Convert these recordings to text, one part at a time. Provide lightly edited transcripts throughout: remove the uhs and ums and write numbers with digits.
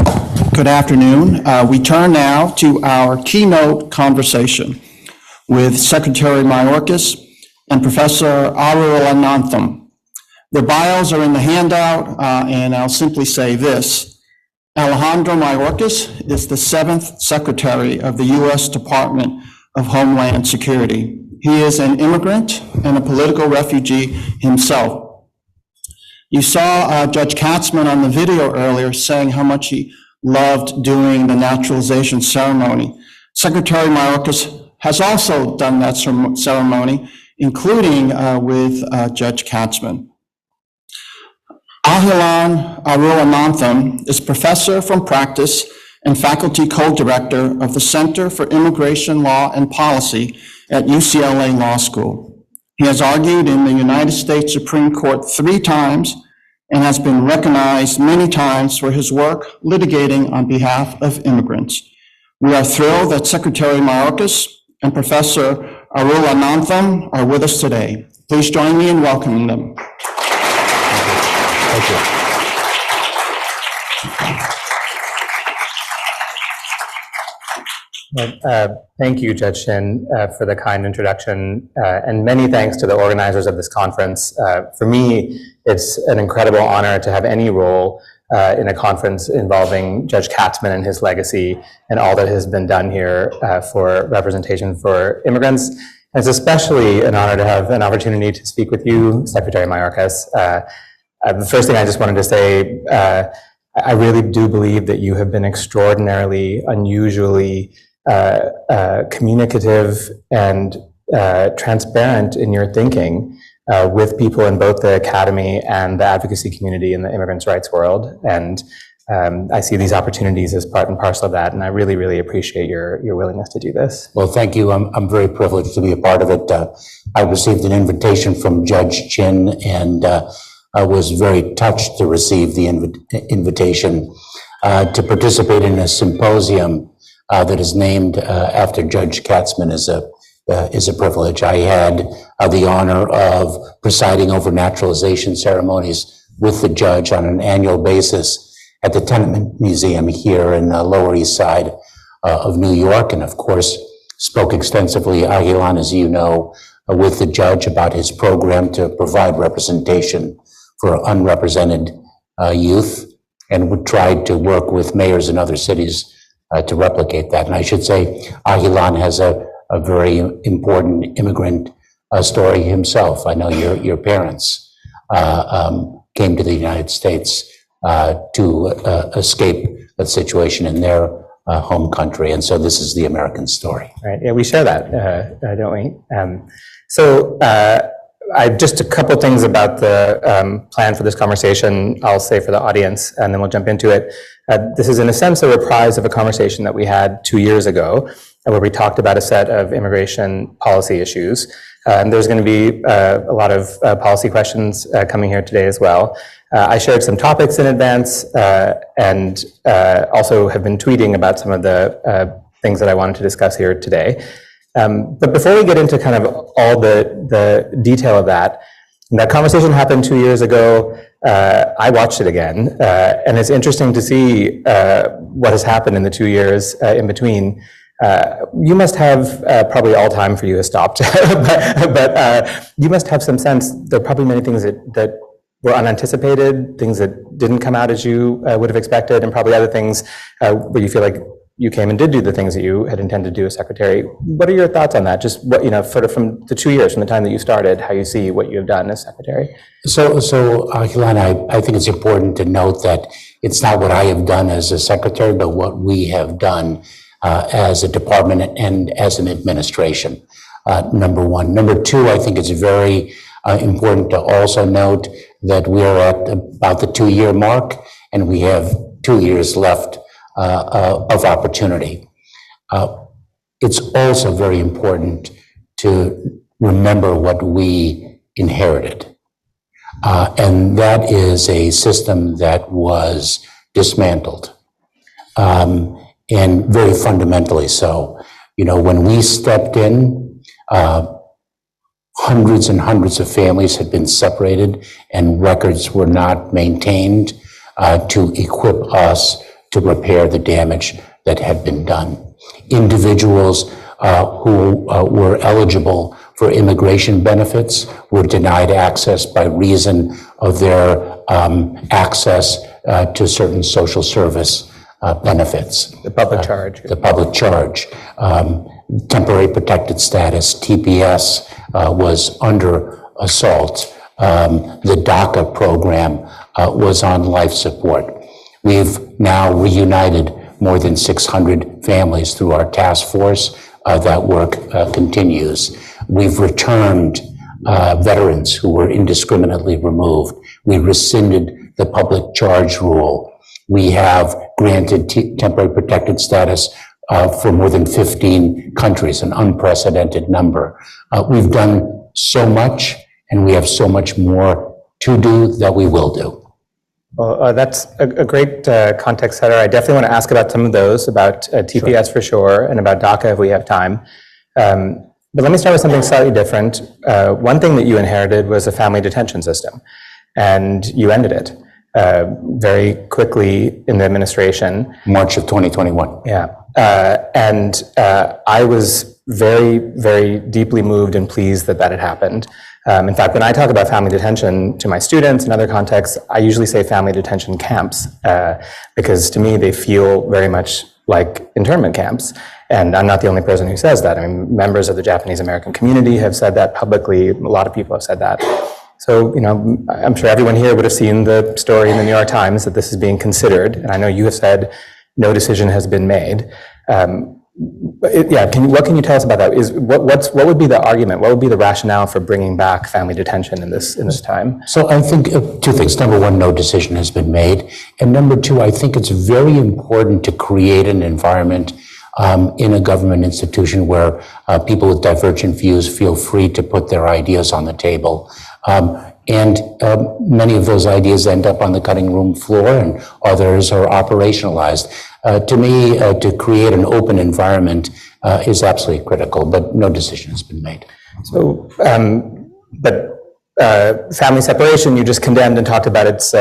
Good afternoon. We turn now to our keynote conversation with Secretary Mayorkas and Professor Arul Anantham. Their bios are in the handout, and I'll simply say this. Alejandro Mayorkas is the 7th Secretary of the U.S. Department of Homeland Security. He is an immigrant and a political refugee himself. You saw Judge Katzman on the video earlier saying how much he loved doing the naturalization ceremony. Secretary Mayorkas has also done that ceremony, including with Judge Katzman. Ahilan Arul Anantham is professor from practice and faculty co-director of the Center for Immigration Law and Policy at UCLA Law School. He has argued in the United States Supreme Court 3 times and has been recognized many times for his work litigating on behalf of immigrants. We are thrilled that Secretary Mayorkas and Professor Arul Anantham are with us today. Please join me in welcoming them. Thank you. Thank you, Judge Shin, for the kind introduction, and many thanks to the organizers of this conference. For me, it's an incredible honor to have any role in a conference involving Judge Katzman and his legacy and all that has been done here for representation for immigrants. And it's especially an honor to have an opportunity to speak with you, Secretary Mayorkas. The first thing I just wanted to say, I really do believe that you have been extraordinarily, unusually communicative and transparent in your thinking with people in both the academy and the advocacy community in the immigrants' rights world. And I see these opportunities as part and parcel of that, and I really, really appreciate your willingness to do this. Well, thank you. I'm very privileged to be a part of it. I received an invitation from Judge Chin, and I was very touched to receive the invitation to participate in a symposium that is named after Judge Katzman is a privilege. I had the honor of presiding over naturalization ceremonies with the judge on an annual basis at the Tenement Museum here in the Lower East Side of New York, and of course spoke extensively, Ahilan, as you know, with the judge about his program to provide representation for unrepresented youth, and would try to work with mayors in other cities to replicate that. And I should say, Ahilan has a very important immigrant story himself. I know your parents came to the United States to escape a situation in their home country. And so this is the American story. Right, yeah, we share that, don't we? Just a couple things about the plan for this conversation I'll say for the audience, and then we'll jump into it. This is in a sense a reprise of a conversation that we had 2 years ago, where we talked about a set of immigration policy issues. And there's going to be a lot of policy questions coming here today as well. I shared some topics in advance and also have been tweeting about some of the things that I wanted to discuss here today. But before we get into kind of all the detail of that conversation happened 2 years ago. I watched it again, and it's interesting to see what has happened in the 2 years in between. You must have, probably all time for you has stopped, but you must have some sense there are probably many things that were unanticipated, things that didn't come out as you would have expected, and probably other things where you feel like you came and did do the things that you had intended to do as secretary. What are your thoughts on that? Just what, sort of from the 2 years, from the time that you started, how you see what you have done as secretary? So Ahilan, I think it's important to note that it's not what I have done as a secretary, but what we have done as a department and as an administration, number one. Number two, I think it's very important to also note that we're at about the 2-year mark, and we have 2 years left of opportunity. It's also very important to remember what we inherited. And that is a system that was dismantled, and very fundamentally so. When we stepped in, hundreds and hundreds of families had been separated, and records were not maintained to equip us to repair the damage that had been done. Individuals who were eligible for immigration benefits were denied access by reason of their access to certain social service benefits. The public charge. The public charge. Temporary protected status, TPS, was under assault. The DACA program was on life support. We've now reunited more than 600 families through our task force. That work continues. We've returned veterans who were indiscriminately removed. We rescinded the public charge rule. We have granted temporary protected status for more than 15 countries, an unprecedented number. We've done so much, and we have so much more to do that we will do. Well, that's a great context setter. I definitely want to ask about some of those, about TPS for sure, and about DACA if we have time. But let me start with something slightly different. One thing that you inherited was a family detention system, and you ended it very quickly in the administration. March of 2021. Yeah. And I was very, very deeply moved and pleased that that had happened. In fact, when I talk about family detention to my students in other contexts, I usually say family detention camps, because to me, they feel very much like internment camps. And I'm not the only person who says that. I mean, members of the Japanese American community have said that publicly. A lot of people have said that. So, you know, I'm sure everyone here would have seen the story in the New York Times that this is being considered. And I know you have said no decision has been made. What can you tell us about that? What would be the argument? What would be the rationale for bringing back family detention in this time? So I think two things. Number one, no decision has been made. And number two, I think it's very important to create an environment in a government institution where people with divergent views feel free to put their ideas on the table. Many of those ideas end up on the cutting room floor and others are operationalized. To me, to create an open environment is absolutely critical, but no decision has been made. So, family separation, you just condemned and talked about it's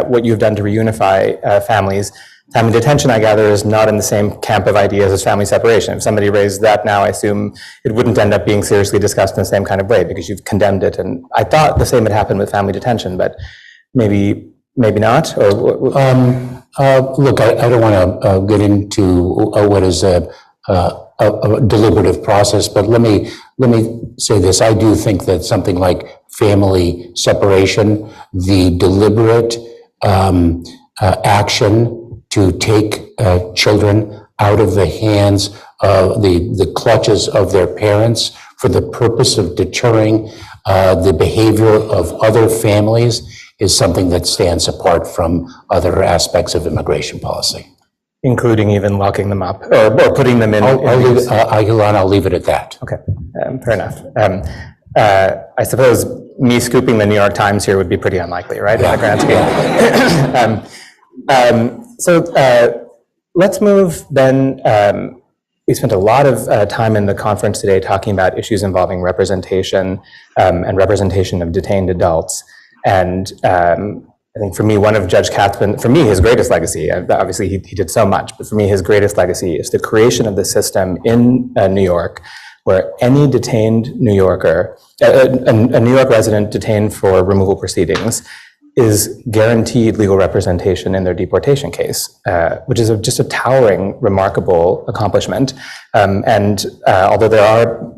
what you've done to reunify families. Family detention, I gather, is not in the same camp of ideas as family separation. If somebody raised that now, I assume it wouldn't end up being seriously discussed in the same kind of way because you've condemned it. And I thought the same had happened with family detention, but maybe not. Or look, I don't want to get into what is a deliberative process, but let me say this. I do think that something like family separation, the deliberate action to take children out of the hands of the clutches of their parents for the purpose of deterring the behavior of other families is something that stands apart from other aspects of immigration policy. Including even locking them up or putting them in. I'll leave it at that. Okay, fair enough. I suppose me scooping the New York Times here would be pretty unlikely, right? In the grand scheme. So let's move then. We spent a lot of time in the conference today talking about issues involving representation and representation of detained adults. And I think for me, one of Judge Katzmann, for me, his greatest legacy, obviously he did so much, but for me, his greatest legacy is the creation of the system in New York where any detained New Yorker, a New York resident detained for removal proceedings, is guaranteed legal representation in their deportation case, which is just a towering, remarkable accomplishment. Although there are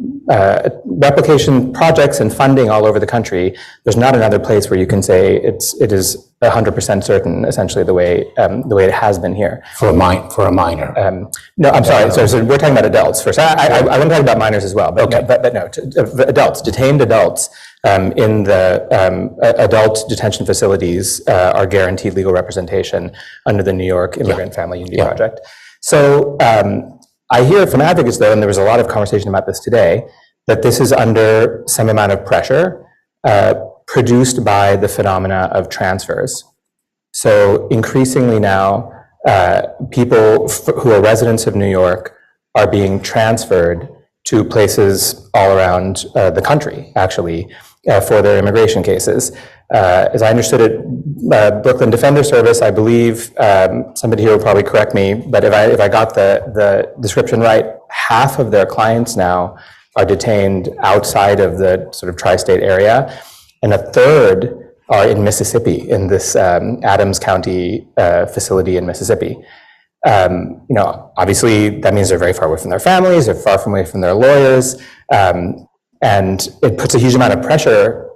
replication projects and funding all over the country, there's not another place where you can say it is 100% certain, essentially the way it has been here. For a minor. No, I'm sorry. So we're talking about adults first. I want to talk about minors as well, but no, adults, detained adults. In the adult detention facilities are guaranteed legal representation under the New York Immigrant Family Unity Project. So I hear from advocates, though, and there was a lot of conversation about this today, that this is under some amount of pressure produced by the phenomena of transfers. So increasingly now, people who are residents of New York are being transferred to places all around the country, actually. for their immigration cases. As I understood it, Brooklyn Defender Service, I believe, somebody here will probably correct me, but if I got the description right, half of their clients now are detained outside of the sort of tri-state area, and a third are in Mississippi, in this Adams County facility in Mississippi. Obviously, that means they're very far away from their families, they're far away from their lawyers, and it puts a huge amount of pressure.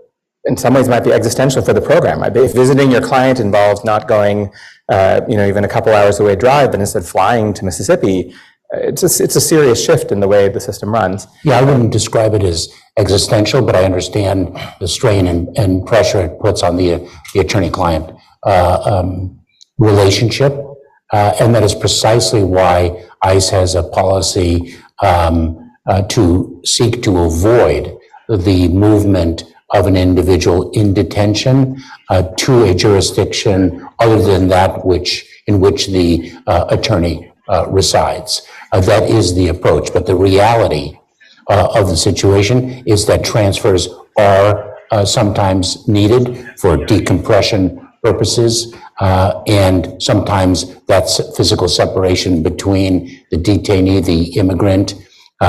In some ways, it might be existential for the program. Right? If visiting your client involves not going, even a couple hours away drive, but instead flying to Mississippi, it's a serious shift in the way the system runs. Yeah, I wouldn't describe it as existential, but I understand the strain and pressure it puts on the attorney-client relationship. And that is precisely why ICE has a policy to seek to avoid the movement of an individual in detention to a jurisdiction other than that in which the attorney resides. That is the approach. But the reality of the situation is that transfers are sometimes needed for decompression purposes, and sometimes that's physical separation between the detainee, the immigrant,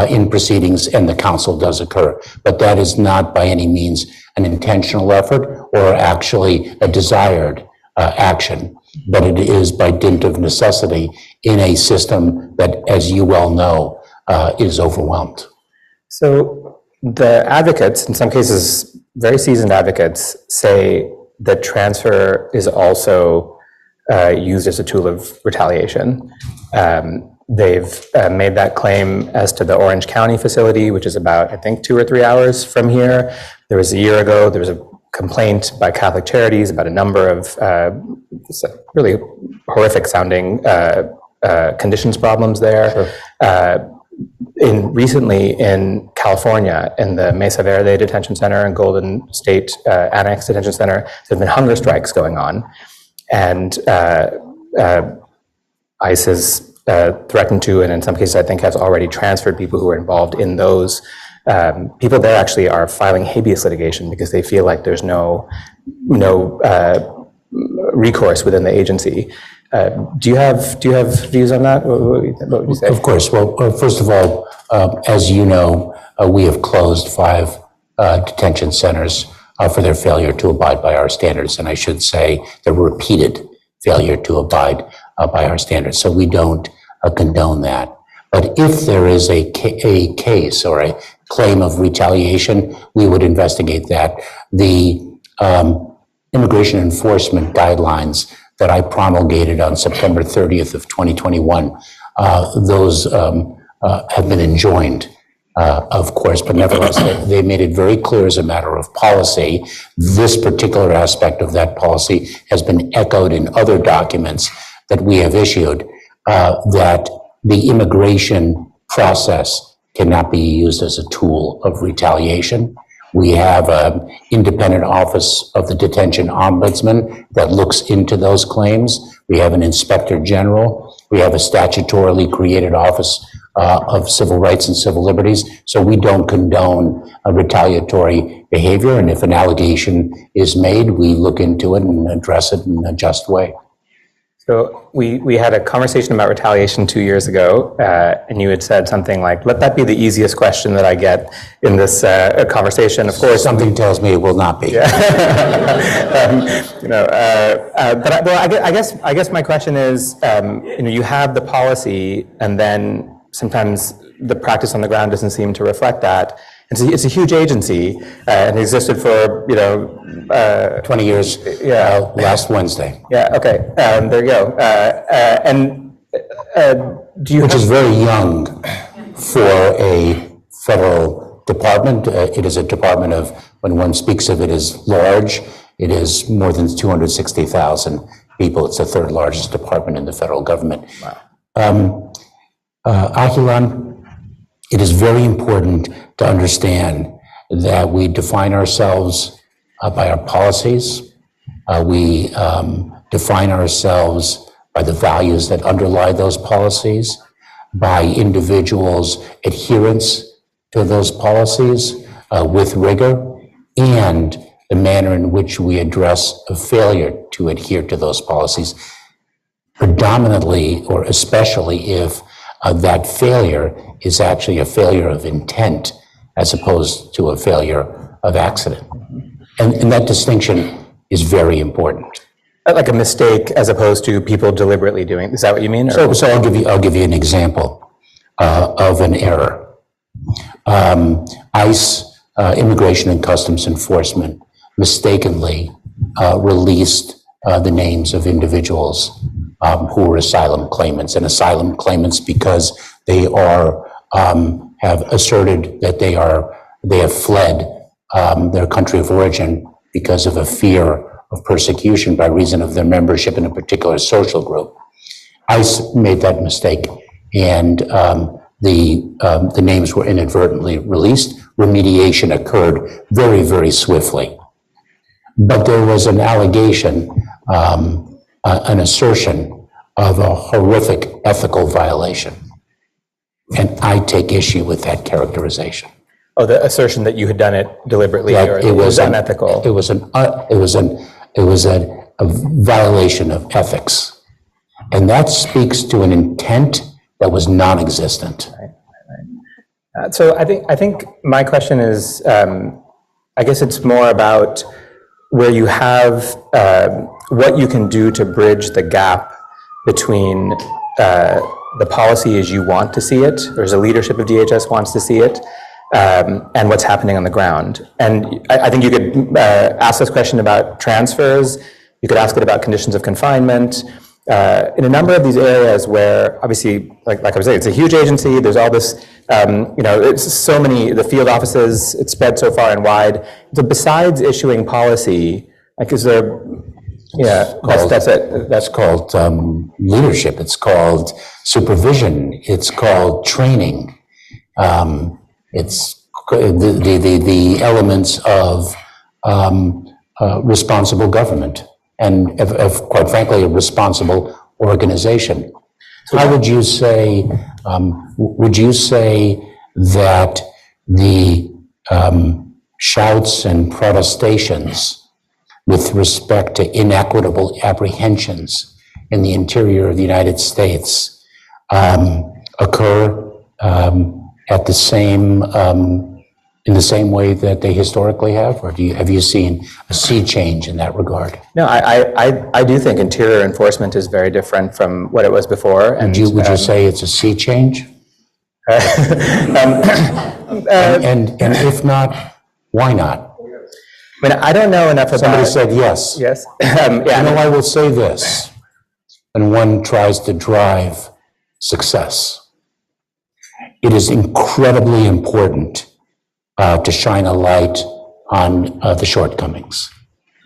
in proceedings, and the counsel does occur. But that is not by any means an intentional effort or actually a desired action, but it is by dint of necessity in a system that, as you well know, is overwhelmed. So the advocates, in some cases, very seasoned advocates, say that transfer is also used as a tool of retaliation. They've made that claim as to the Orange County facility, which is about, I think, 2 or 3 hours from here. There was a year ago, there was a complaint by Catholic Charities about a number of really horrific sounding conditions problems there. Sure. Recently in California, in the Mesa Verde Detention Center and Golden State Annex Detention Center, there have been hunger strikes going on. And ICE has threatened to, and in some cases I think has already transferred people who are involved in those. People there actually are filing habeas litigation because they feel like there's no recourse within the agency. Do you have views on that? What would you say? Of course. Well, first of all, as you know, we have closed 5 detention centers for their failure to abide by our standards, and I should say the repeated failure to abide by our standards. So we don't condone that. But if there is a case or a claim of retaliation, we would investigate that. The immigration enforcement guidelines that I promulgated on September 30th of 2021, those have been enjoined, of course, but nevertheless, they made it very clear as a matter of policy. This particular aspect of that policy has been echoed in other documents that we have issued, that the immigration process cannot be used as a tool of retaliation. We have an independent office of the detention ombudsman that looks into those claims. We have an inspector general. We have a statutorily created office of civil rights and civil liberties. So we don't condone a retaliatory behavior. And if an allegation is made, we look into it and address it in a just way. So we had a conversation about retaliation 2 years ago, and you had said something like, let that be the easiest question that I get in this conversation. Of course, something tells me it will not be. Yeah. I guess my question is, you have the policy, and then sometimes the practice on the ground doesn't seem to reflect that. It's a huge agency, and it existed for 20 years. Yeah, last Wednesday. Yeah. Okay. There you go. Which is very young for a federal department. It is a department of, when one speaks of it as large, it is more than 260,000 people. It's the 3rd largest department in the federal government. Wow. Ahilan, it is very important to understand that we define ourselves by our policies. We define ourselves by the values that underlie those policies, by individuals' adherence to those policies with rigor. and the manner in which we address a failure to adhere to those policies, predominantly or especially if that failure is actually a failure of intent as opposed to a failure of accident. And that distinction is very important. Like a mistake as opposed to people deliberately doing, is that what you mean? So I'll give you an example of an error. ICE, Immigration and Customs Enforcement, mistakenly released the names of individuals who were asylum claimants, and asylum claimants because they have asserted that they have fled their country of origin because of a fear of persecution by reason of their membership in a particular social group. ICE made that mistake, and the names were inadvertently released. Remediation occurred very, very swiftly. But there was an allegation, an assertion of a horrific ethical violation. And I take issue with that characterization. Oh, the assertion that you had done it deliberately or It was unethical. It was a violation of ethics. And that speaks to an intent that was non-existent. So I think my question is, I guess it's more about where you have what you can do to bridge the gap between the policy as you want to see it, or as the leadership of DHS wants to see it, and what's happening on the ground. And I think you could ask this question about transfers, you could ask it about conditions of confinement, in a number of these areas where obviously, like I was saying, it's a huge agency, there's all this, it's so many, the field offices, it's spread so far and wide. So besides issuing policy, like is there, that's it. That's called leadership. It's called supervision. It's called training. It's the elements of responsible government and of quite frankly, a responsible organization. How would you say that the shouts and protestations with respect to inequitable apprehensions in the interior of the United States occur at the same in the same way that they historically have, or have you seen a sea change in that regard? No, I do think interior enforcement is very different from what it was before. And Would you say it's a sea change? And if not, why not? I mean, I don't know enough about. Somebody said yes. Yes. I will say this: when one tries to drive success, it is incredibly important to shine a light on the shortcomings.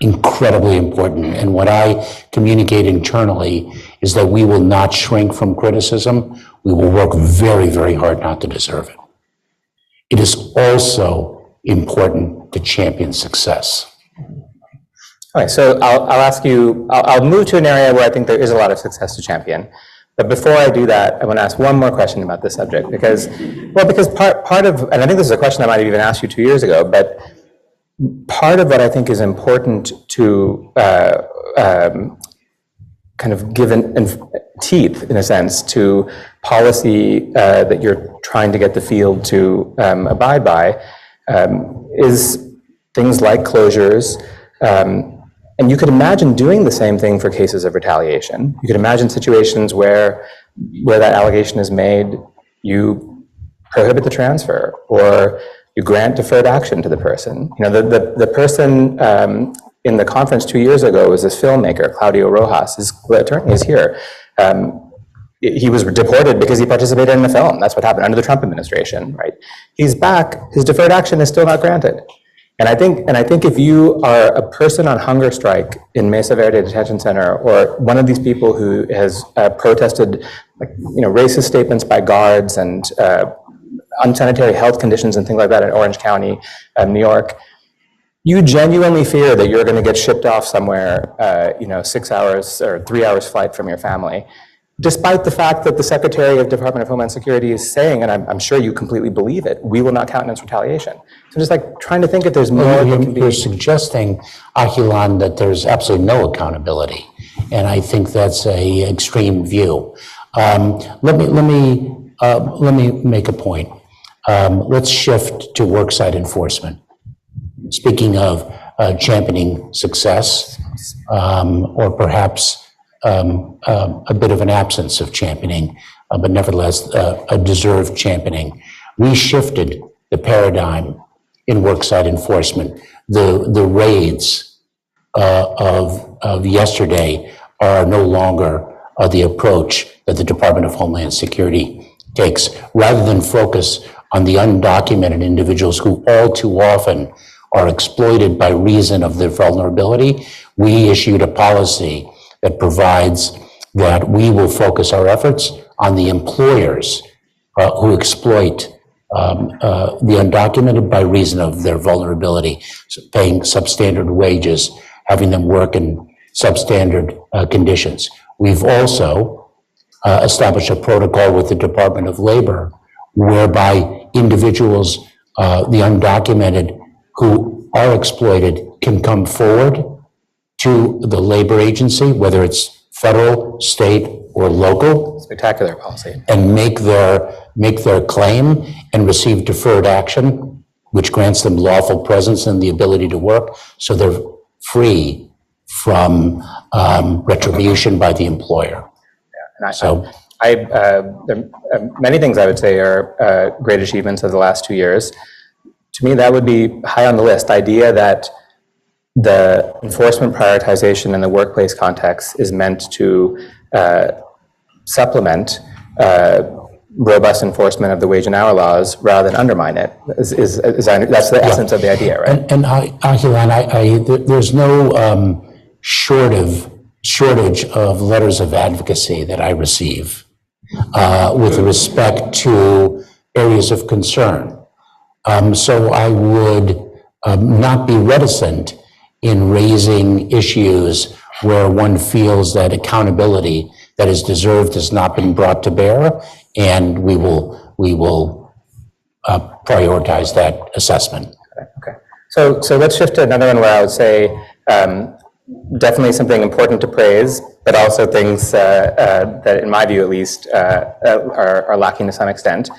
Incredibly important. And what I communicate internally is that we will not shrink from criticism. We will work very, very hard not to deserve it. It is also important to champion success. Okay, so I'll ask you, I'll move to an area where I think there is a lot of success to champion. But before I do that, I want to ask one more question about this subject because part of, and I think this is a question I might have even asked you 2 years ago, but part of what I think is important to kind of give teeth, in a sense, to policy that you're trying to get the field to abide by is things like closures. And you could imagine doing the same thing for cases of retaliation. You could imagine situations where that allegation is made, you prohibit the transfer, or you grant deferred action to the person. You know, the person in the conference 2 years ago was this filmmaker, Claudio Rojas. His attorney is here. He was deported because he participated in the film. That's what happened under the Trump administration, right? He's back. His deferred action is still not granted. And I think if you are a person on hunger strike in Mesa Verde Detention Center, or one of these people who has protested, racist statements by guards and unsanitary health conditions and things like that in Orange County, New York, you genuinely fear that you're going to get shipped off somewhere, 6 hours or 3 hours flight from your family. despite the fact that the Secretary of Department of Homeland Security is saying, and I'm sure you completely believe it, we will not countenance retaliation. So just like trying to think if there's more that can be. You're suggesting, Ahilan, that there's absolutely no accountability, and I think that's a extreme view. Let me make a point. Let's shift to worksite enforcement. Speaking of championing success, or perhaps a bit of an absence of championing, but nevertheless a deserved championing. We shifted the paradigm in worksite enforcement. The raids of yesterday are no longer the approach that the Department of Homeland Security takes. Rather than focus on the undocumented individuals who all too often are exploited by reason of their vulnerability, we issued a policy that provides that we will focus our efforts on the employers who exploit the undocumented by reason of their vulnerability, so paying substandard wages, having them work in substandard conditions. We've also established a protocol with the Department of Labor whereby individuals, the undocumented who are exploited, can come forward to the labor agency, whether it's federal, state, or local. Spectacular policy. And make their claim and receive deferred action, which grants them lawful presence and the ability to work, so they're free from retribution by the employer. Yeah, and many things I would say are great achievements of the last 2 years. To me, that would be high on the list. The idea that the enforcement prioritization in the workplace context is meant to supplement robust enforcement of the wage and hour laws rather than undermine it. That's the essence of the idea, right? And Ahilan, there's no shortage of letters of advocacy that I receive with respect to areas of concern. So I would not be reticent in raising issues where one feels that accountability that is deserved has not been brought to bear, and we will prioritize that assessment. Okay. So let's shift to another one where I would say definitely something important to praise, but also things that, in my view at least, are lacking to some extent.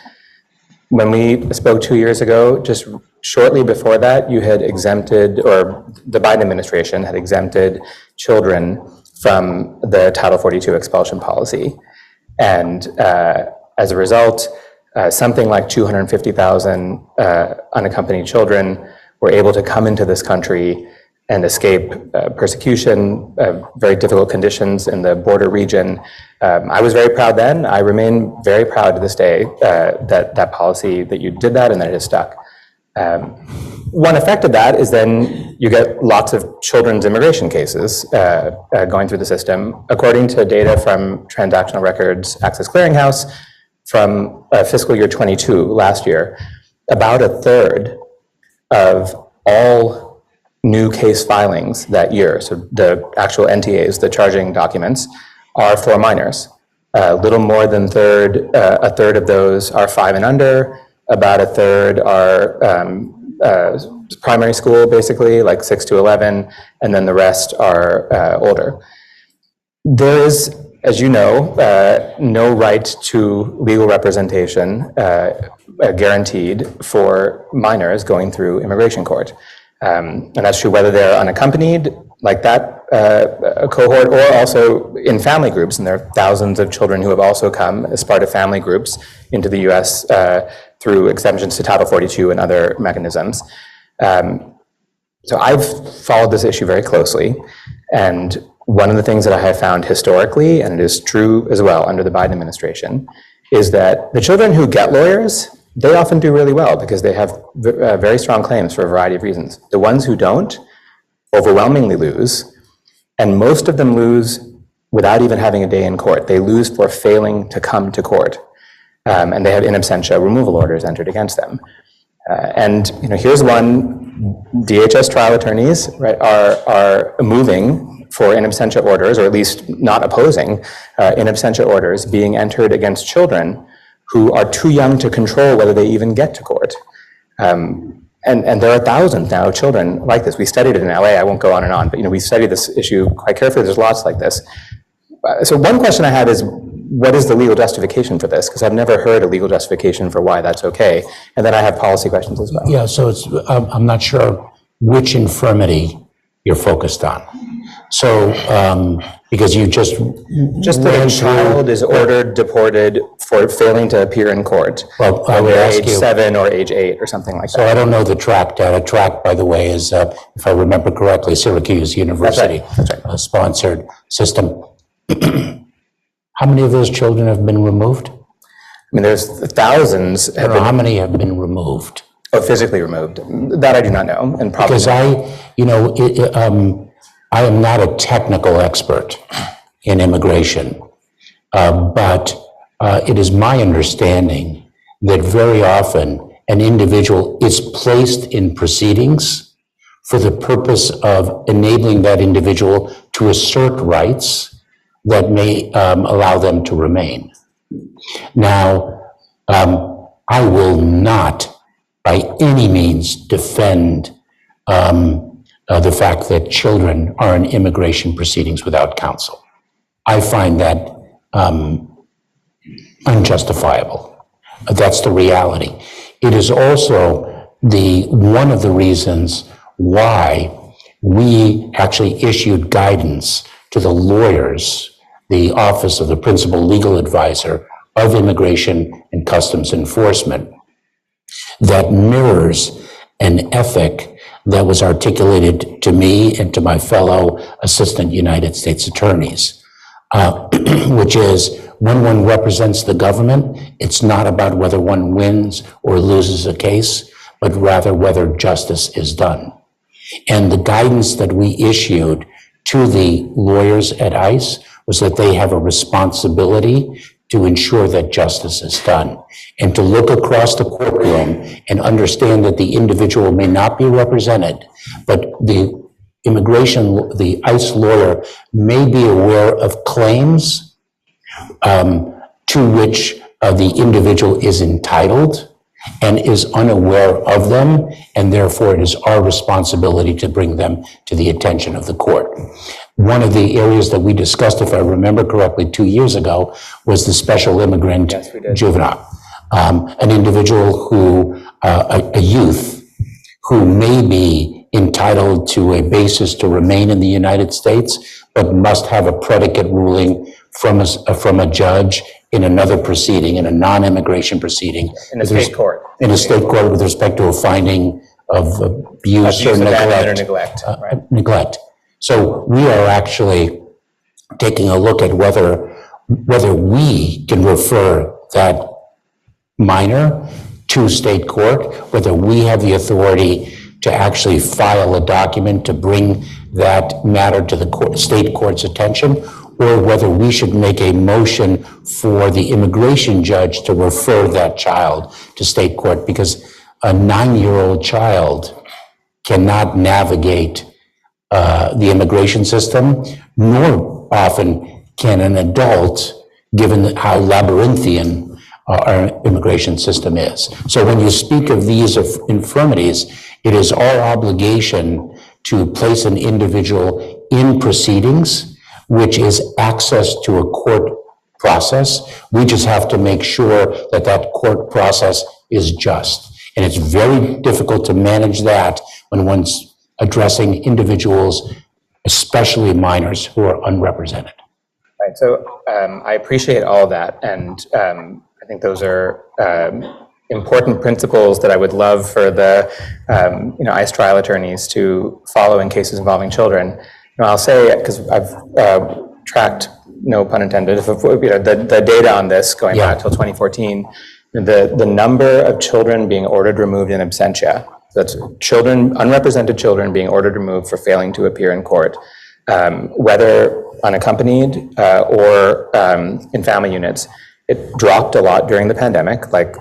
When we spoke 2 years ago, just shortly before that, you had exempted, or the Biden administration had exempted children from the Title 42 expulsion policy. And as a result, something like 250,000 unaccompanied children were able to come into this country and escape persecution, very difficult conditions in the border region. I was very proud then. I remain very proud to this day that policy, that you did that and that it has stuck. One effect of that is then you get lots of children's immigration cases going through the system. According to data from Transactional Records Access Clearinghouse from fiscal year 22, last year, about a third of all new case filings that year, so the actual NTAs, the charging documents, are for minors. A little more than a third of those are 5 and under. About a third are primary school, basically, like 6 to 11, and then the rest are older. There is, as you know, no right to legal representation guaranteed for minors going through immigration court. And that's true whether they're unaccompanied, like that cohort, or also in family groups. And there are thousands of children who have also come as part of family groups into the US through exemptions to Title 42 and other mechanisms. So I've followed this issue very closely. And one of the things that I have found historically, and it is true as well under the Biden administration, is that the children who get lawyers, they often do really well because they have very strong claims for a variety of reasons. The ones who don't overwhelmingly lose, and most of them lose without even having a day in court. They lose for failing to come to court, and they have in absentia removal orders entered against them. And here's one: DHS trial attorneys, right, are moving for in absentia orders, or at least not opposing in absentia orders being entered against children who are too young to control whether they even get to court. And there are thousands now of children like this. We studied it in LA. I won't go on and on, but we studied this issue quite carefully. There's lots like this. So one question I have is, what is the legal justification for this? Because I've never heard a legal justification for why that's okay. And then I have policy questions as well. Yeah, so it's, I'm not sure which infirmity you're focused on. So, because you just that a child is ordered deported for failing to appear in court. Well, I would whether ask age you- 7 or age 8 or something like So that. I don't know the track data. Track, by the way, is, if I remember correctly, Syracuse University sponsored system. How many of those children have been removed? I mean, there's thousands I have don't know, how been many have been removed? physically removed. That I do not know, and probably Because I am not a technical expert in immigration, but it is my understanding that very often an individual is placed in proceedings for the purpose of enabling that individual to assert rights that may allow them to remain. Now, I will not by any means defend the fact that children are in immigration proceedings without counsel. I find that unjustifiable. That's the reality. It is also one of the reasons why we actually issued guidance to the lawyers, the Office of the Principal Legal Advisor of Immigration and Customs Enforcement, that mirrors an ethic that was articulated to me and to my fellow Assistant United States Attorneys, which is when one represents the government, it's not about whether one wins or loses a case, but rather whether justice is done. And the guidance that we issued to the lawyers at ICE was that they have a responsibility to ensure that justice is done and to look across the courtroom and understand that the individual may not be represented, but the ICE lawyer may be aware of claims to which the individual is entitled and is unaware of them, and therefore it is our responsibility to bring them to the attention of the court. One of the areas that we discussed, if I remember correctly, 2 years ago, was the special immigrant juvenile. An individual who, a youth, who may be entitled to a basis to remain in the United States, but must have a predicate ruling from a judge in another proceeding, in a non-immigration proceeding. in a state court. In a state court with respect to a finding of abuse or neglect. Neglect. So we are actually taking a look at whether we can refer that minor to state court, whether we have the authority to actually file a document to bring that matter to the state court's attention, or whether we should make a motion for the immigration judge to refer that child to state court, because a 9-year-old child cannot navigate the immigration system, nor often can an adult, given how labyrinthian our immigration system is. So when you speak of these infirmities, it is our obligation to place an individual in proceedings, which is access to a court process. We just have to make sure that that court process is just. And it's very difficult to manage that when one's addressing individuals, especially minors, who are unrepresented. Right. So I appreciate all that, and I think those are important principles that I would love for the ICE trial attorneys to follow in cases involving children. I'll say, because I've tracked, no pun intended, the data on this going back till 2014, the number of children being ordered removed in absentia, that's children, unrepresented children being ordered removed for failing to appear in court, whether unaccompanied or in family units, it dropped a lot during the pandemic, like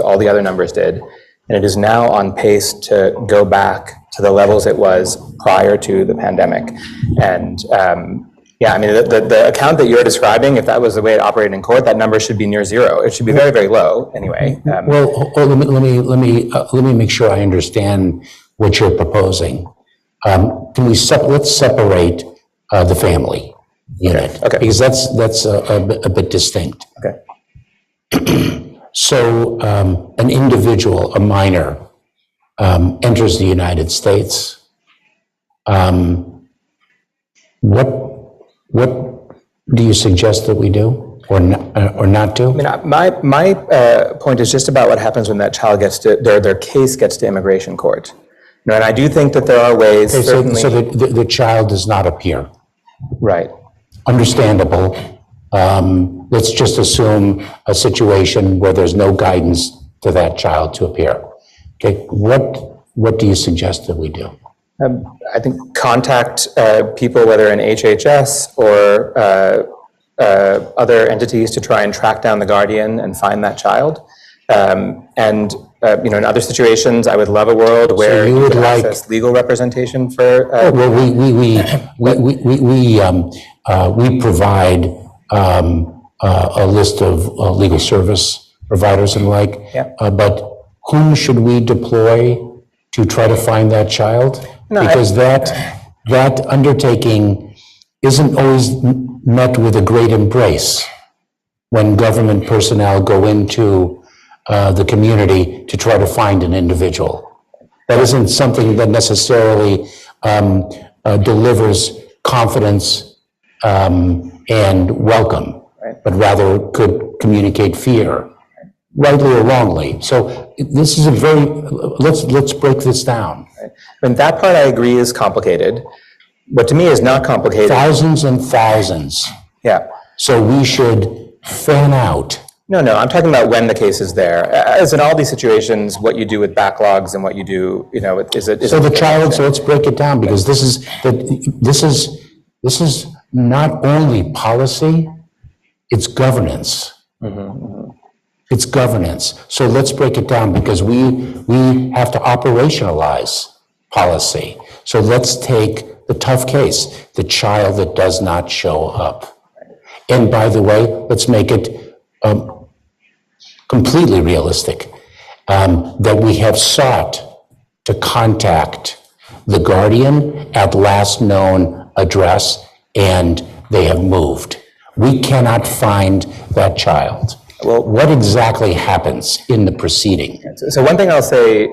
all the other numbers did, and it is now on pace to go back to the levels it was prior to the pandemic. And yeah, I mean, the account that you're describing, if that was the way it operated in court, that number should be near zero. It should be very, very low anyway. Well, let me make sure I understand what you're proposing. Let's separate the family unit, okay. because that's a bit distinct. Okay. So an individual, a minor, enters the United States. What do you suggest that we do, or not do? I mean, my point is just about what happens when that child gets to, their case gets to immigration court. You know, and I do think that there are ways, Okay, certainly. so the child does not appear. Right. Understandable. Let's just assume a situation where there's no guidance to that child to appear. Okay, what do you suggest that we do? I think contact people, whether in HHS or other entities, to try and track down the guardian and find that child. And you know, in other situations, I would love a world where you you would could like- access legal representation for. Well, we provide a list of legal service providers and like. Yeah. But whom should we deploy to try to find that child? No, Because that undertaking isn't always met with a great embrace when government personnel go into the community to try to find an individual. That isn't something that necessarily delivers confidence and welcome, but rather could communicate fear, rightly or wrongly. So this is a very, let's break this down. And that part I agree is complicated. What to me is not complicated. Thousands and thousands. Yeah. So we should fan out. No, I'm talking about when the case is there. As in all these situations, what you do with backlogs and what you do, you know, is it? So the child, so let's break it down, because this is not only policy, it's governance. It's governance. So let's break it down, because we have to operationalize policy. So let's take the tough case, the child that does not show up. And by the way, let's make it completely realistic, that we have sought to contact the guardian at last known address, and they have moved. We cannot find that child. Well, what exactly happens in the proceeding? So one thing I'll say,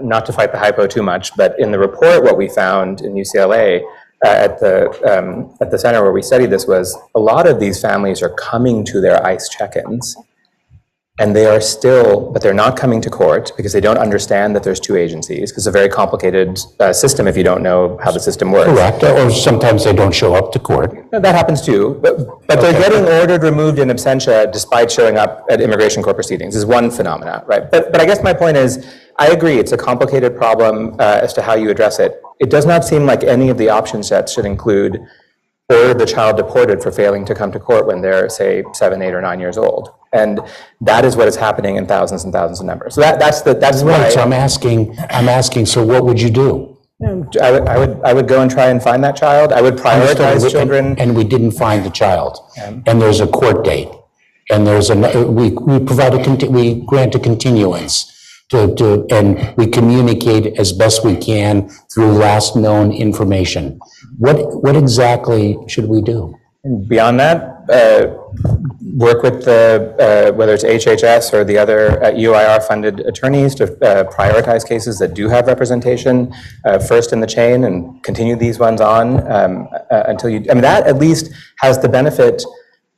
not to fight the hypo too much, but in the report, what we found in UCLA at the center where we studied this was a lot of these families are coming to their ICE check-ins, and they are still, but they're not coming to court because they don't understand that there's two agencies, because it's a very complicated system if you don't know how the system works. Correct, or sometimes they don't show up to court. No, that happens too, but they're getting ordered removed in absentia despite showing up at immigration court proceedings is one phenomena, right? But I guess my point is, I agree, it's a complicated problem as to how you address it. It does not seem like any of the option sets should include order the child deported for failing to come to court when they're, say, 7, 8, or 9 years old. And that is what is happening in thousands and thousands of numbers. So that's why. Right, so I'm asking, so what would you do? I would go and try and find that child. I would prioritize children. And we didn't find the child. And there's a court date. And there's we grant a continuance and we communicate as best we can through last known information. What exactly should we do? And beyond that, work with whether it's HHS or the other UIR-funded attorneys to prioritize cases that do have representation first in the chain and continue these ones on until you, I mean, that at least has the benefit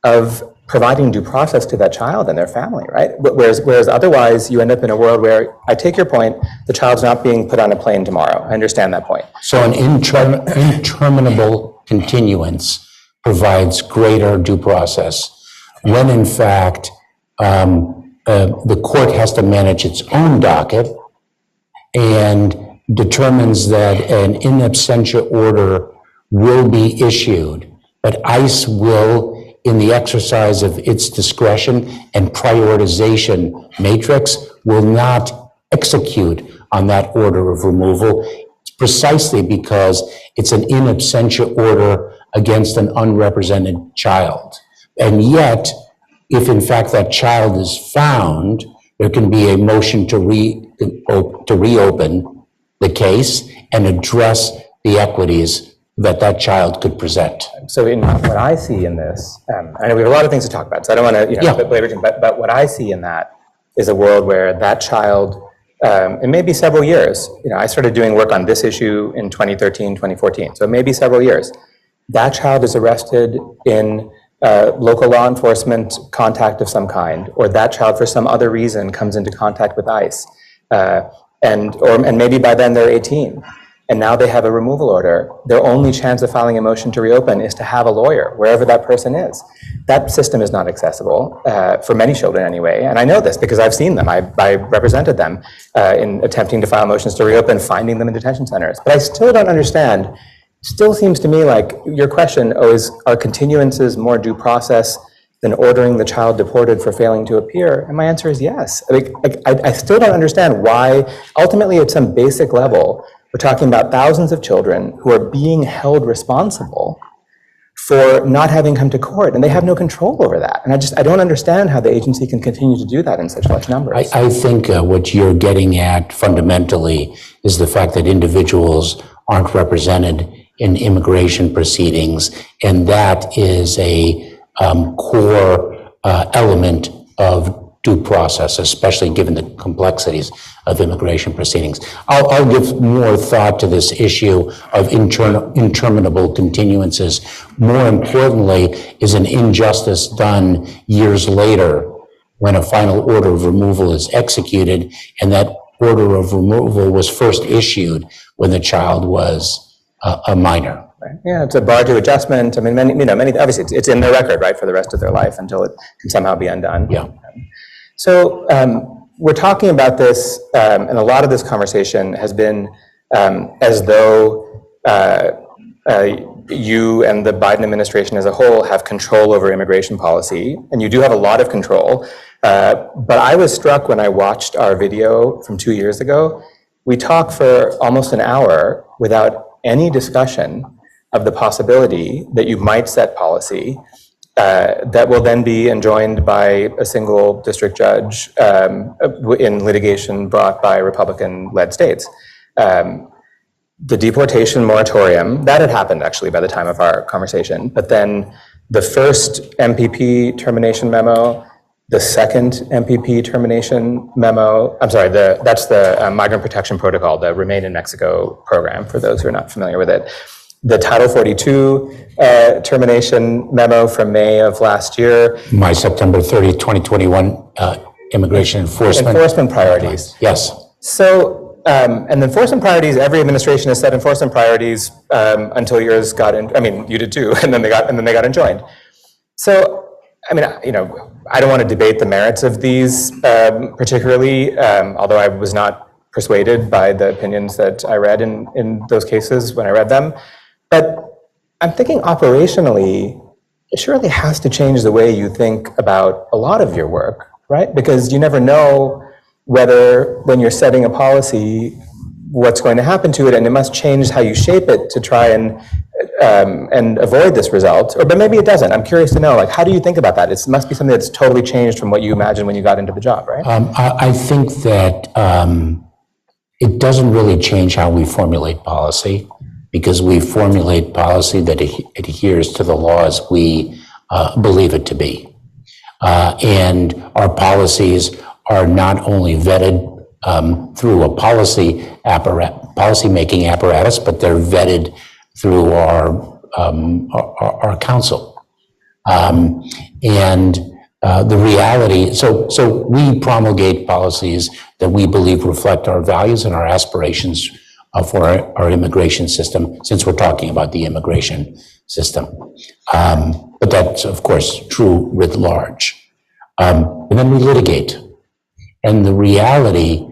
of providing due process to that child and their family, right? Whereas otherwise you end up in a world where, I take your point, the child's not being put on a plane tomorrow. I understand that point. So an interminable continuance provides greater due process, when in fact, the court has to manage its own docket and determines that an in absentia order will be issued, but ICE will, in the exercise of its discretion and prioritization matrix, will not execute on that order of removal. It's precisely because it's an in absentia order against an unrepresented child. And yet, if in fact that child is found, there can be a motion to reopen the case and address the equities that that child could present. So in what I see in this, I know we have a lot of things to talk about, so I don't want to, Yeah. belabor everything, but what I see in that is a world where that child, it may be several years. I started doing work on this issue in 2013, 2014, so it may be several years. That child is arrested in local law enforcement contact of some kind, or that child for some other reason comes into contact with ICE, and maybe by then they're 18. And now they have a removal order. Their only chance of filing a motion to reopen is to have a lawyer, wherever that person is. That system is not accessible, for many children anyway. And I know this because I've seen them. I represented them in attempting to file motions to reopen, finding them in detention centers. But I still don't understand. It still seems to me like your question, are continuances more due process than ordering the child deported for failing to appear? And my answer is yes. I still don't understand why, ultimately at some basic level, we're talking about thousands of children who are being held responsible for not having come to court, and they have no control over that. And I don't understand how the agency can continue to do that in such large numbers. I think what you're getting at fundamentally is the fact that individuals aren't represented in immigration proceedings, and that is a core element of due process, especially given the complexities of immigration proceedings. I'll give more thought to this issue of interminable continuances. More importantly, is an injustice done years later when a final order of removal is executed, and that order of removal was first issued when the child was a minor. Right. Yeah, it's a bar to adjustment. I mean, many obviously it's in their record, right, for the rest of their life until it can somehow be undone. Yeah. So we're talking about this, and a lot of this conversation has been as though you and the Biden administration as a whole have control over immigration policy, and you do have a lot of control. But I was struck when I watched our video from 2 years ago. We talked for almost an hour without any discussion of the possibility that you might set policy that will then be enjoined by a single district judge in litigation brought by Republican-led states. The deportation moratorium, that had happened actually by the time of our conversation, but then the first MPP termination memo, the second MPP termination memo, that's the Migrant Protection Protocol, the Remain in Mexico program, for those who are not familiar with it. The Title 42 termination memo from May of last year. My September 30, 2021 immigration enforcement. Enforcement priorities. Yes. So, and the enforcement priorities, every administration has set enforcement priorities until yours got in, you did too, and then they got enjoined. So, I don't want to debate the merits of these particularly, although I was not persuaded by the opinions that I read in those cases when I read them. But I'm thinking operationally, it surely has to change the way you think about a lot of your work, right? Because you never know whether, when you're setting a policy, what's going to happen to it, and it must change how you shape it to try and avoid this result. But maybe it doesn't. I'm curious to know, how do you think about that? It must be something that's totally changed from what you imagined when you got into the job, right? I think that it doesn't really change how we formulate policy, because we formulate policy that adheres to the laws we believe it to be. And our policies are not only vetted through a policy-making apparatus, but they're vetted through our council. The reality, so we promulgate policies that we believe reflect our values and our aspirations for our immigration system, since we're talking about the immigration system. But that's, of course, true writ large. And then we litigate. And the reality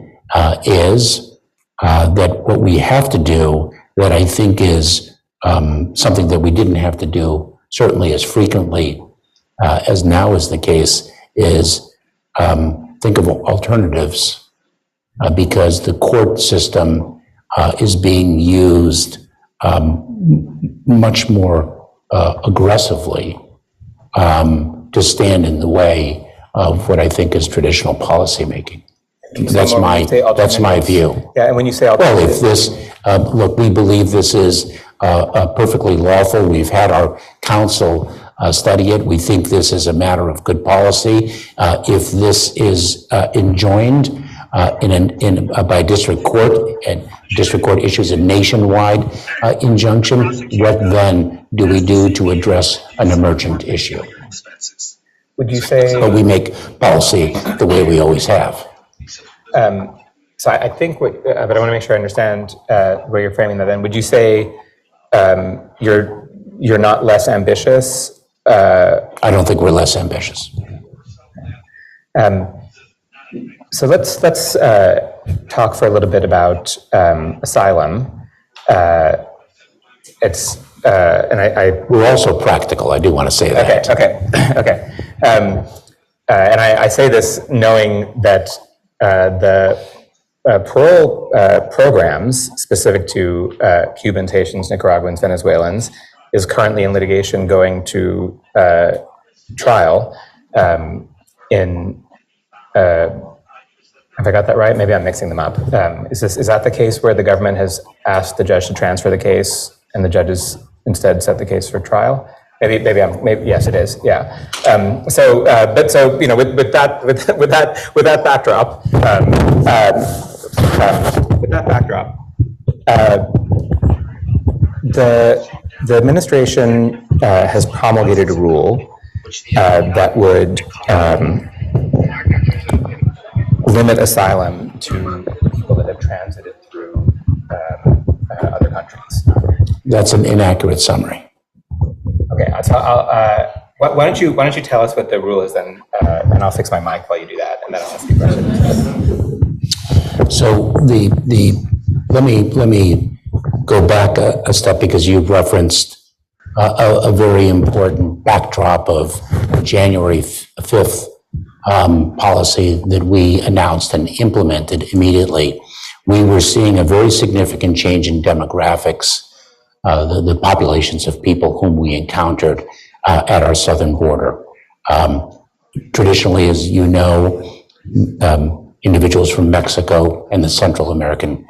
is that what we have to do, that I think is something that we didn't have to do certainly as frequently as now is the case, is think of alternatives, because the court system is being used much more aggressively to stand in the way of what I think is traditional policymaking. That's my view. Yeah, and when you say Well, alternative, if this, look, we believe this is perfectly lawful. We've had our counsel study it. We think this is a matter of good policy. If this is enjoined by district court, and district court issues a nationwide injunction, what then do we do to address an emergent issue? would you say? But we make policy the way we always have. So I think, but I want to make sure I understand where you're framing that. Then, would you say you're not less ambitious? I don't think we're less ambitious. So let's talk for a little bit about asylum. It's and I We're also practical. I do want to say that. okay. And I say this knowing that the parole programs specific to Cubans, Haitians, Nicaraguans, Venezuelans is currently in litigation going to trial in, have I got that right? Maybe I'm mixing them up. Is that the case where the government has asked the judge to transfer the case and the judges instead set the case for trial? Maybe yes, it is. Yeah. So with that backdrop, the administration has promulgated a rule that would limit asylum to people that have transited through other countries. That's an inaccurate summary. Okay, so why don't you tell us what the rule is then, and I'll fix my mic while you do that, and then I'll ask you questions. So let me go back a step, because you've referenced a very important backdrop of January 5th policy that we announced and implemented immediately. We were seeing a very significant change in demographics, the populations of people whom we encountered at our southern border. Traditionally, as you know, individuals from Mexico and the Central American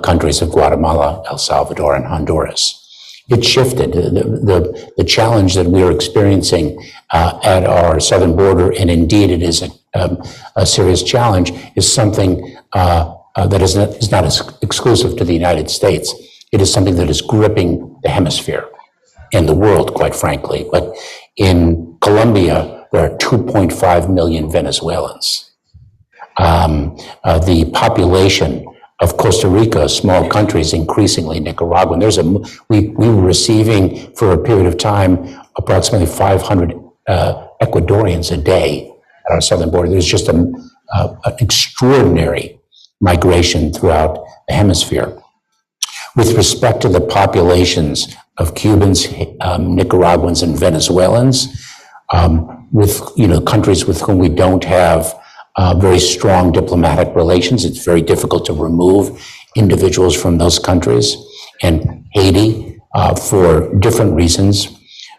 countries of Guatemala, El Salvador, and Honduras. It shifted. The challenge that we are experiencing at our southern border, and indeed it is a serious challenge, is something that is not exclusive to the United States. It is something that is gripping the hemisphere and the world, quite frankly. But in Colombia, there are 2.5 million Venezuelans. The population of Costa Rica, a small country, is increasingly Nicaraguan. We were receiving for a period of time approximately 500 Ecuadorians a day at our southern border. There's just an extraordinary migration throughout the hemisphere. With respect to the populations of Cubans, Nicaraguans, and Venezuelans, with countries with whom we don't have very strong diplomatic relations, it's very difficult to remove individuals from those countries. And Haiti, for different reasons,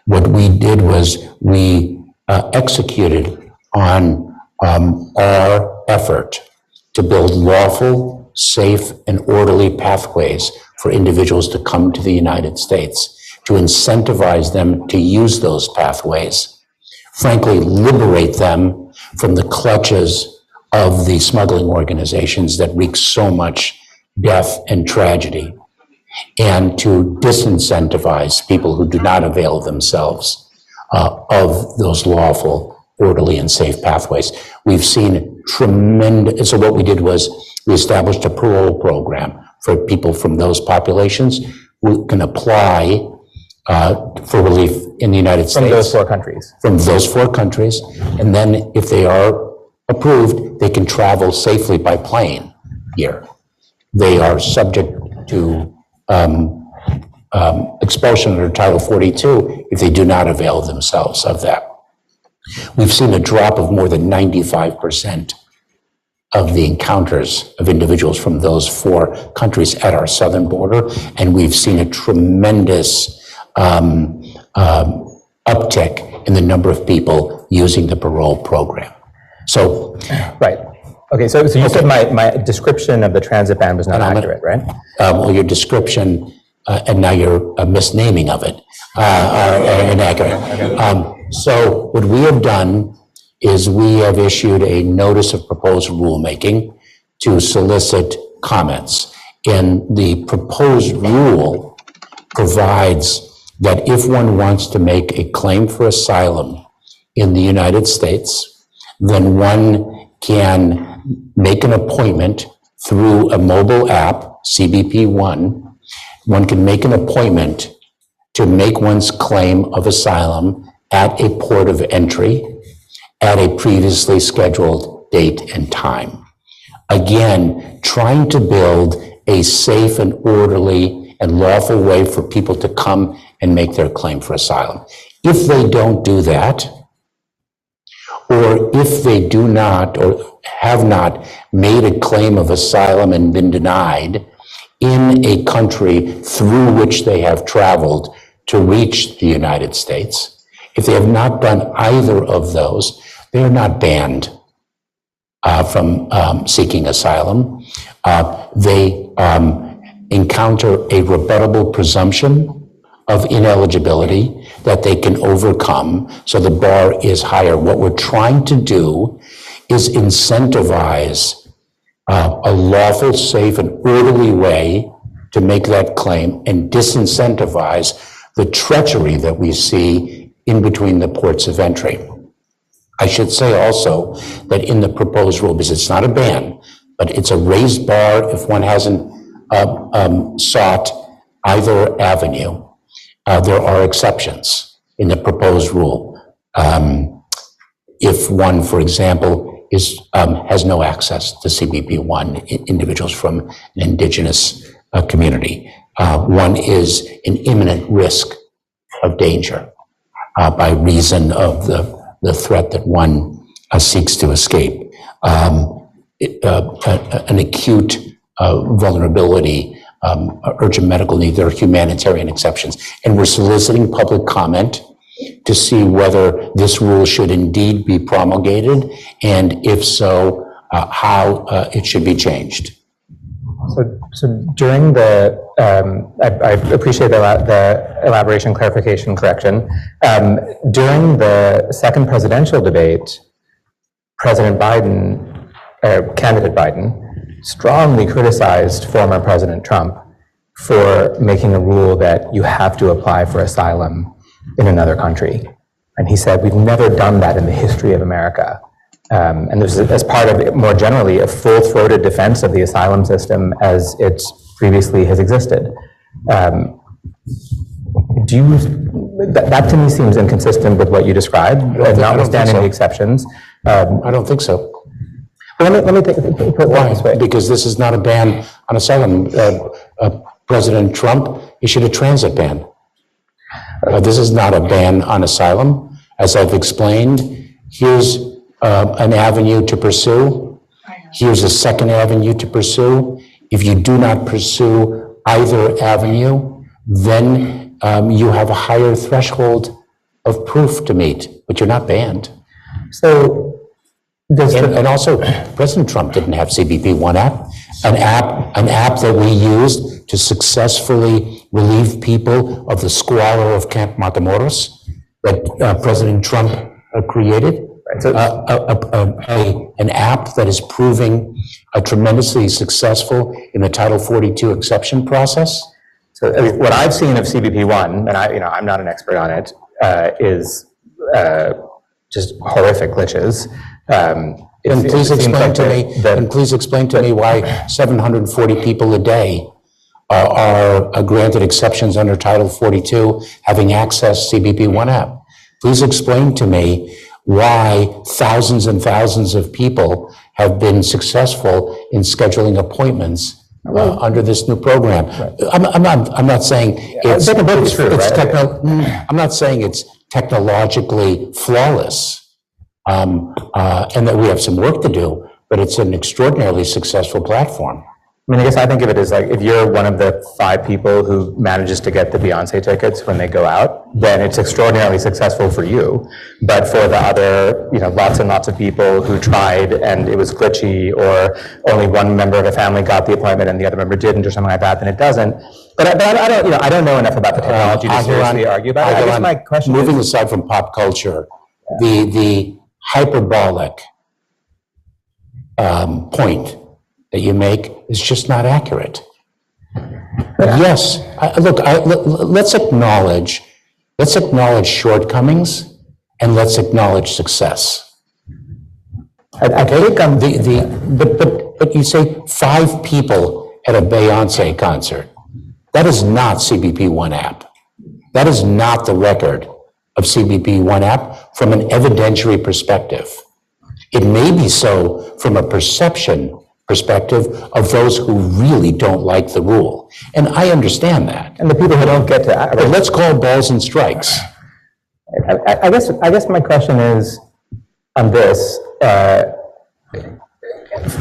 what we did was we executed on our effort to build lawful, safe, and orderly pathways for individuals to come to the United States, to incentivize them to use those pathways, frankly, liberate them from the clutches of the smuggling organizations that wreak so much death and tragedy, and to disincentivize people who do not avail themselves of those lawful, orderly, and safe pathways. We've seen tremendous, so what we did was we established a parole program for people from those populations who can apply for relief in the United States. From those four countries. From those four countries. And then if they are approved, they can travel safely by plane here. They are subject to expulsion under Title 42 if they do not avail themselves of that. We've seen a drop of more than 95% of the encounters of individuals from those 4 countries at our southern border, and we've seen a tremendous uptick in the number of people using the parole program. So, Right. Okay, so you said my description of the transit ban was not accurate, right? well, your description, and now your misnaming of it, are inaccurate. So what we have done is we have issued a notice of proposed rulemaking to solicit comments. And the proposed rule provides that if one wants to make a claim for asylum in the United States, then one can make an appointment through a mobile app, CBP One. One can make an appointment to make one's claim of asylum at a port of entry at a previously scheduled date and time. Again, trying to build a safe and orderly and lawful way for people to come and make their claim for asylum. If they don't do that, or if they do not or have not made a claim of asylum and been denied in a country through which they have traveled to reach the United States, if they have not done either of those, they are not banned from seeking asylum. They encounter a rebuttable presumption of ineligibility that they can overcome, so the bar is higher. What we're trying to do is incentivize a lawful, safe, and orderly way to make that claim and disincentivize the treachery that we see in between the ports of entry. I should say also that in the proposed rule, because it's not a ban, but it's a raised bar if one hasn't sought either avenue. There are exceptions in the proposed rule. If one, for example, has no access to CBP One, individuals from an indigenous community. One is in imminent risk of danger by reason of the threat that one seeks to escape. An acute vulnerability, urgent medical need, there are humanitarian exceptions. And we're soliciting public comment to see whether this rule should indeed be promulgated, and if so, how it should be changed. So during the, I appreciate the elaboration, clarification, correction. During the second presidential debate, President Biden, candidate Biden, strongly criticized former President Trump for making a rule that you have to apply for asylum in another country. And he said, we've never done that in the history of America. And this is as part of, more generally, a full-throated defense of the asylum system as it previously has existed. That to me seems inconsistent with what you described, notwithstanding the exceptions. I don't think so. Let me put it this way. Because this is not a ban on asylum. President Trump issued a transit ban. This is not a ban on asylum. As I've explained, here's an avenue to pursue. Here's a second avenue to pursue. If you do not pursue either avenue, then you have a higher threshold of proof to meet, but you're not banned. So, and also, President Trump didn't have CBP One app, an app that we used to successfully relieve people of the squalor of Camp Matamoros that President Trump created. Right. So, an app that is proving tremendously successful in the Title 42 exception process. So what I've seen of CBP One, and I'm not an expert on it, is just horrific glitches. And please explain to me why 740 people a day are granted exceptions under Title 42, having access CBP One app. Please explain to me why thousands and thousands of people have been successful in scheduling appointments under this new program. Right. I'm not saying it's I'm not saying it's technologically flawless, and that we have some work to do. but it's an extraordinarily successful platform. I mean, I guess I think of it as like, if you're one of the 5 people who manages to get the Beyonce tickets when they go out, then it's extraordinarily successful for you. But for the other, lots and lots of people who tried and it was glitchy, or only one member of a family got the appointment and the other member didn't, or something like that, then it doesn't. But I don't know enough about the technology to seriously argue about it. I guess my question moving aside from pop culture, the hyperbolic point that you make is just not accurate. Yes, let's acknowledge shortcomings and let's acknowledge success. I think but you say 5 people at a Beyonce concert. That is not CBP One app. That is not the record of CBP One app from an evidentiary perspective. It may be so from a perception perspective of those who really don't like the rule. And I understand that. And the people who don't get to... But let's call balls and strikes. I guess my question is on this,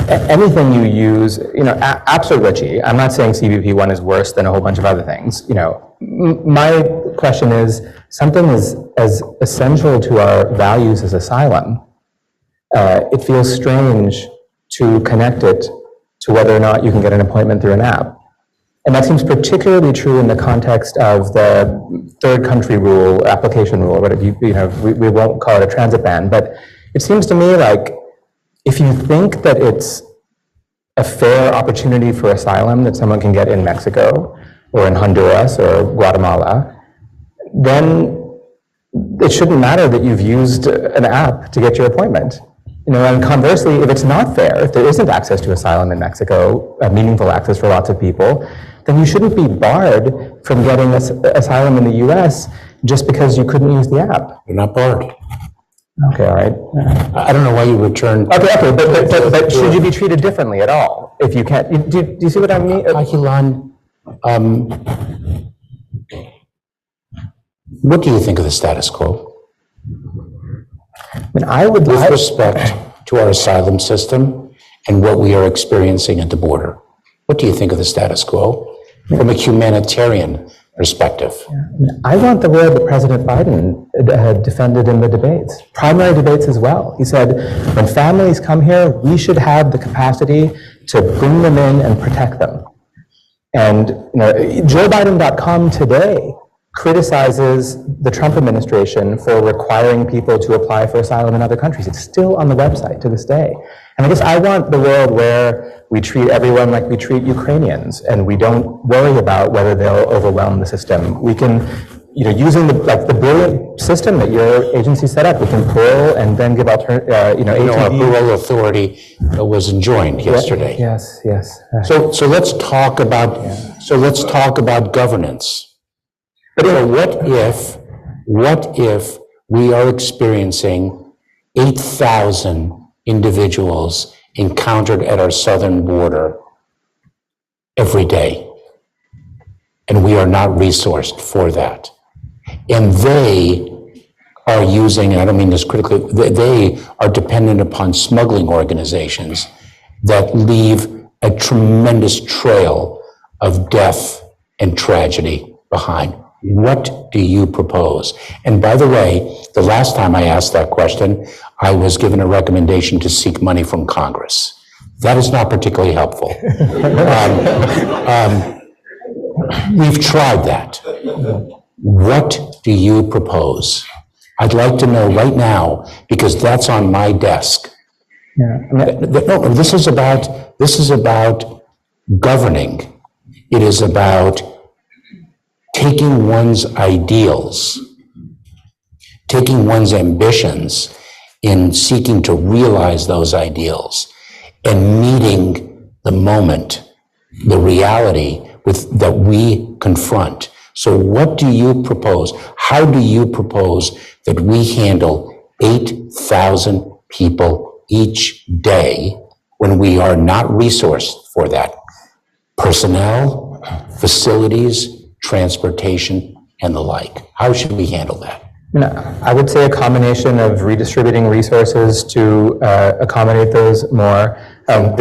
anything you use, apps are glitchy. I'm not saying CBP One is worse than a whole bunch of other things. My question is, something as essential to our values as asylum, it feels strange to connect it to whether or not you can get an appointment through an app. And that seems particularly true in the context of the third country rule, application rule, but we won't call it a transit ban. But it seems to me like if you think that it's a fair opportunity for asylum that someone can get in Mexico or in Honduras or Guatemala, then it shouldn't matter that you've used an app to get your appointment. And conversely, if it's not fair, if there isn't access to asylum in Mexico, meaningful access for lots of people, then you shouldn't be barred from getting asylum in the US just because you couldn't use the app. You're not barred. Okay, all right. I don't know why you returned. Okay, but should you be treated differently at all if you can't? Do you see what I mean? Ahilan, what do you think of the status quo? With respect to our asylum system and what we are experiencing at the border, what do you think of the status quo from a humanitarian perspective? I want the world that President Biden had defended in the debates, primary debates as well. He said, when families come here, we should have the capacity to bring them in and protect them. And JoeBiden.com today criticizes the Trump administration for requiring people to apply for asylum in other countries. It's still on the website to this day. And I guess I want the world where we treat everyone like we treat Ukrainians, and we don't worry about whether they'll overwhelm the system. We can, using the brilliant system that your agency set up, we can pull and then give Our parole authority was enjoined yesterday. Yes. So let's talk about governance. But what if we are experiencing 8,000 individuals encountered at our southern border every day, and we are not resourced for that? And they are using, and I don't mean this critically, they are dependent upon smuggling organizations that leave a tremendous trail of death and tragedy behind. What do you propose? And by the way, the last time I asked that question, I was given a recommendation to seek money from Congress. That is not particularly helpful. We've tried that. What do you propose? I'd like to know right now, because that's on my desk. No, this is about governing. It is about taking one's ideals, taking one's ambitions in seeking to realize those ideals, and meeting the moment, the reality that we confront. So what do you propose? How do you propose that we handle 8,000 people each day when we are not resourced for that? Personnel, facilities, transportation, and the like. How should we handle that? I would say a combination of redistributing resources to accommodate those more. From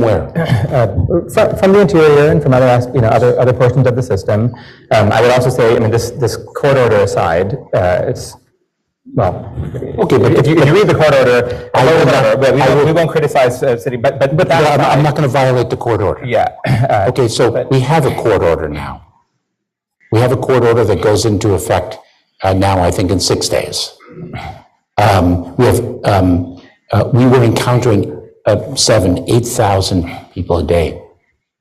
where? From the interior and from other portions of the system. I would also say, this court order aside, it's okay. But if you read the court order, we won't criticize city, but I'm not going to violate the court order. Yeah. Okay, so we have a court order now. We have a court order that goes into effect now, I think, in 6 days. We were encountering 8,000 people a day.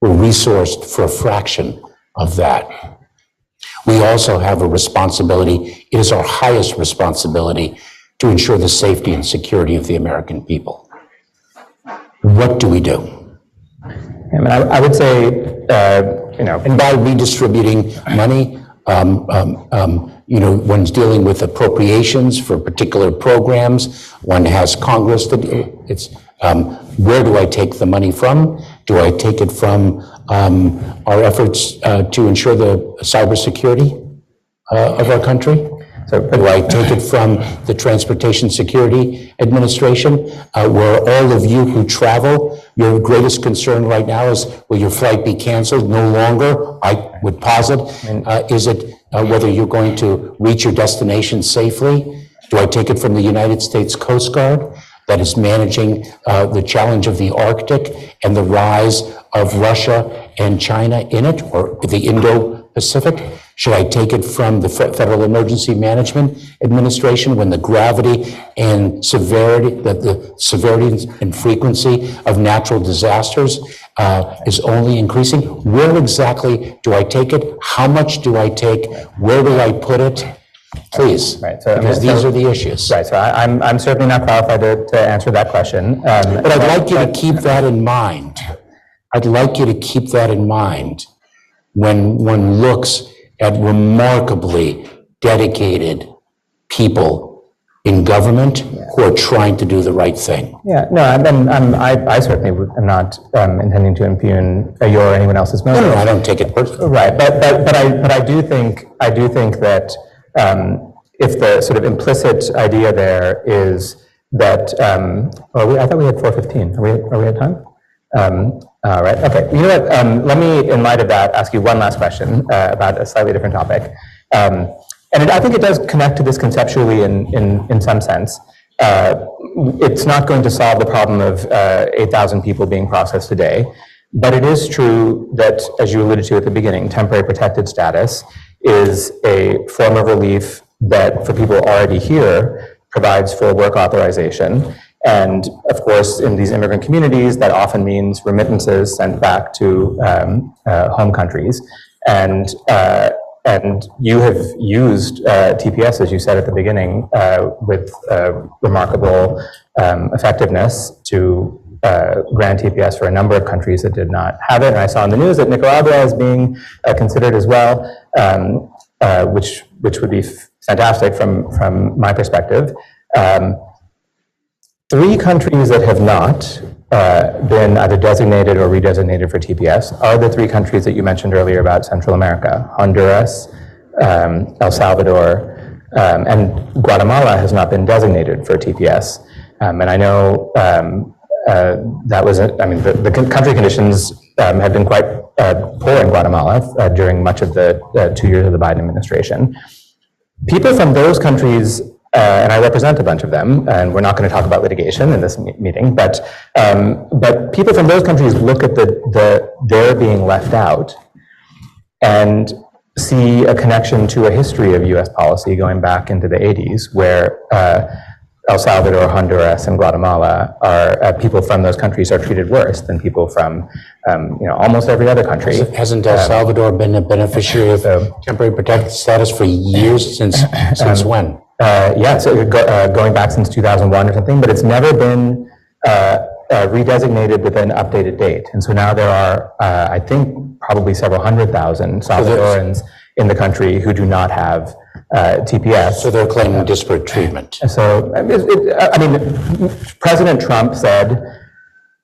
We're resourced for a fraction of that. We also have a responsibility. It is our highest responsibility to ensure the safety and security of the American people. What do we do? I would say, and by redistributing money, one's dealing with appropriations for particular programs. One has Congress to do. It's where do I take the money from? Do I take it from our efforts to ensure the cybersecurity of our country? So do I take it from the Transportation Security Administration, where all of you who travel, your greatest concern right now is, will your flight be canceled? No longer, I would posit. Is it whether you're going to reach your destination safely? Do I take it from the United States Coast Guard that is managing the challenge of the Arctic and the rise of Russia and China in it, or the Indo-Pacific? Should I take it from the Federal Emergency Management Administration when the gravity and severity, the severity and frequency of natural disasters is only increasing? Where exactly do I take it? How much do I take? Where do I put it? Please, right. So, because these are the issues. Right. So I'm certainly not qualified to answer that question. But I'd like you to keep that in mind. I'd like you to keep that in mind when one looks at remarkably dedicated people in government who are trying to do the right thing. Yeah, no, I certainly am not intending to impugn your or anyone else's motive. No, I don't take it personally. Right, but I do think that if the sort of implicit idea there is that, I thought we had 4:15. Are we at time? All right, okay. You know what, let me, in light of that, ask you one last question about a slightly different topic. I think it does connect to this conceptually in some sense. It's not going to solve the problem of 8,000 people being processed today, but it is true that, as you alluded to at the beginning, temporary protected status is a form of relief that, for people already here, provides for work authorization. And of course, in these immigrant communities, that often means remittances sent back to home countries. And you have used TPS, as you said at the beginning, with remarkable effectiveness to grant TPS for a number of countries that did not have it. And I saw in the news that Nicaragua is being considered as well, which would be fantastic from my perspective. 3 countries that have not been either designated or redesignated for TPS are the 3 countries that you mentioned earlier about Central America: Honduras, El Salvador, and Guatemala has not been designated for TPS. And I know that was, the country conditions have been quite poor in Guatemala during much of the 2 years of the Biden administration. People from those countries, and I represent a bunch of them, and we're not going to talk about litigation in this meeting, but people from those countries look at their being left out and see a connection to a history of U.S. policy going back into the 80s, where El Salvador, Honduras, and Guatemala are people from those countries are treated worse than people from almost every other country. Hasn't El Salvador been a beneficiary of temporary protected status for years? Since when? So going back since 2001 or something, but it's never been redesignated with an updated date. And so now there are, I think, probably several 100,000 Salvadorans in the country who do not have TPS. So they're claiming disparate treatment. So, President Trump said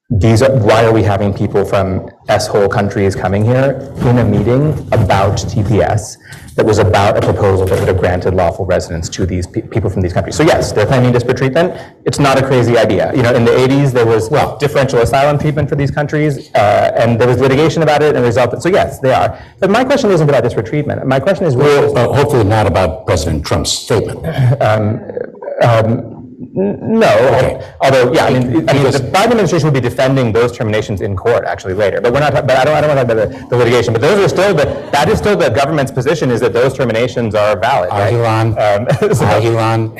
why are we having people from S-hole countries coming here in a meeting about TPS that was about a proposal that would have granted lawful residence to these people from these countries? So yes, they're claiming disparate treatment. It's not a crazy idea. You know, in the 80s, there was differential asylum treatment for these countries, and there was litigation about it and resulted. So yes, they are. But my question isn't about disparate treatment. My question is, hopefully not about President Trump's statement. No, although, yeah, I mean, the Biden administration would be defending those terminations in court actually later, but we're not, but I don't want to talk about the litigation, but those are still, that is still the government's position, is that those terminations are valid, right? Ahilan,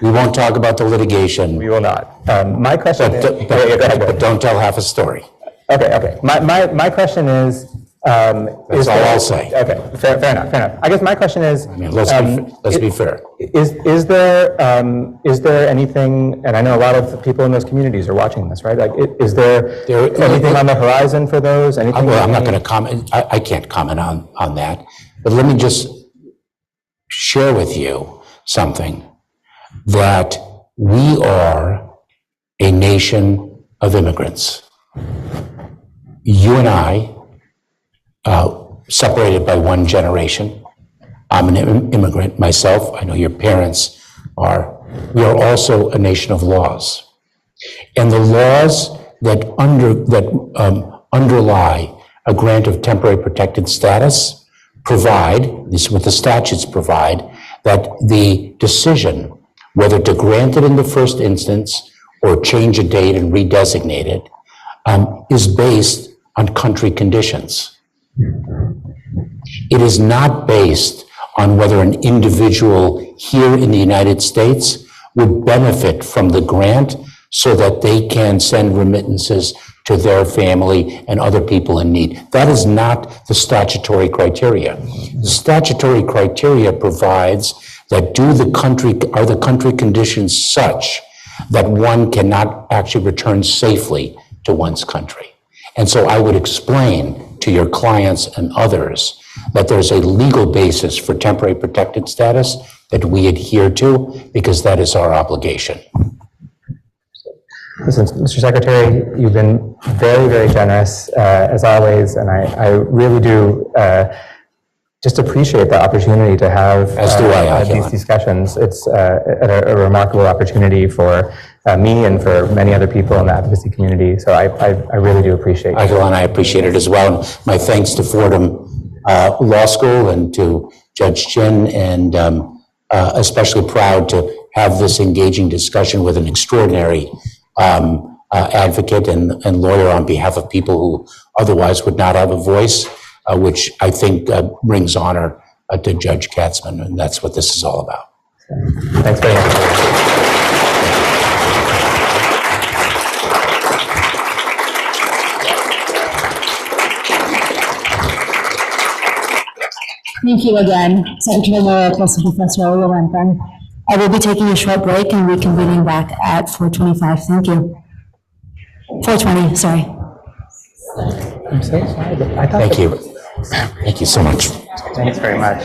we won't talk about the litigation. We will not. My question but don't tell half a story. Okay. My question is, that's all I'll say. Okay, fair enough. I guess my question is, I mean, let's be fair. Is there anything, and I know a lot of people in those communities are watching this, right? Like, is there anything on the horizon for those? Anything? Well, I'm not going to comment. I can't comment on that. But let me just share with you something, that we are a nation of immigrants. You and I, separated by one generation. I'm an immigrant myself. I know your parents are. We are also a nation of laws. And the laws that underlie a grant of temporary protected status provide, this is what the statutes provide, that the decision whether to grant it in the first instance or change a date and redesignate it is based on country conditions. It is not based on whether an individual here in the United States would benefit from the grant so that they can send remittances to their family and other people in need. That is not the statutory criteria. The statutory criteria provides that are the country conditions such that one cannot actually return safely to one's country. And so I would explain to your clients and others that there's a legal basis for temporary protected status that we adhere to, because that is our obligation. Listen, Mr. Secretary, you've been very, very generous, as always, and I really do just appreciate the opportunity to have these discussions. It's a remarkable opportunity for me and for many other people in the advocacy community, so I really do appreciate it. I appreciate it as well. And my thanks to Fordham Law School and to Judge Chin, and especially proud to have this engaging discussion with an extraordinary advocate and lawyer on behalf of people who otherwise would not have a voice, which I think brings honor to Judge Katzmann, and that's what this is all about. Thanks very much. Thank you again, Secretary Mayorkas and Professor Oluwempen. I will be taking a short break and reconvening back at 4:25. Thank you. 4:20, sorry. I'm so sorry, but I thought. Thank you. Thank you so much. Thanks very much.